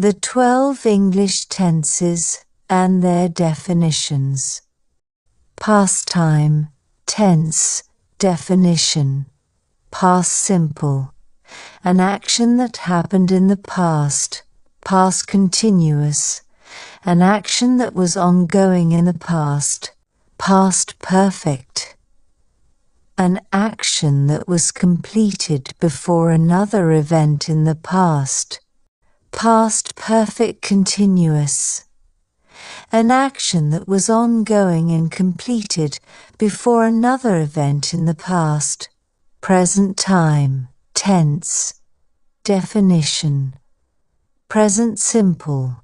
The 12 English tenses and their definitions. Past time, tense, definition. Past simple, an action that happened in the past. Past continuous, an action that was ongoing in the past. Past perfect, an action that was completed before another event in the past. Past perfect continuous, an action that was ongoing and completed before another event in the past. Present time, tense, definition. Present simple,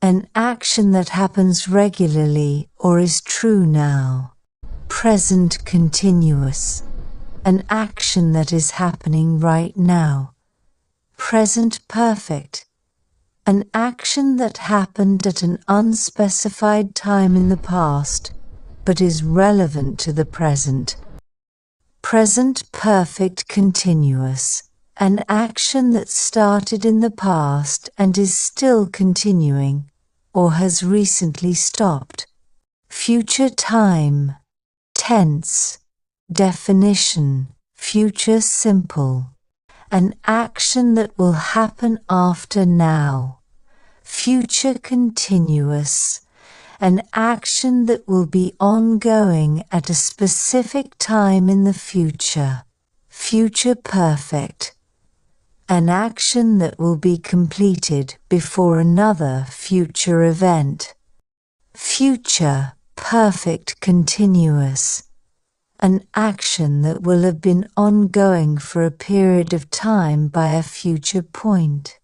an action that happens regularly or is true now. Present continuous, an action that is happening right now. Present perfect, an action that happened at an unspecified time in the past, but is relevant to the present. Present perfect continuous, an action that started in the past and is still continuing, or has recently stopped. Future time, tense, definition. Future simple, an action that will happen after now. Future continuous, an action that will be ongoing at a specific time in the future. Future perfect, an action that will be completed before another future event. Future perfect continuous, an action that will have been ongoing for a period of time by a future point.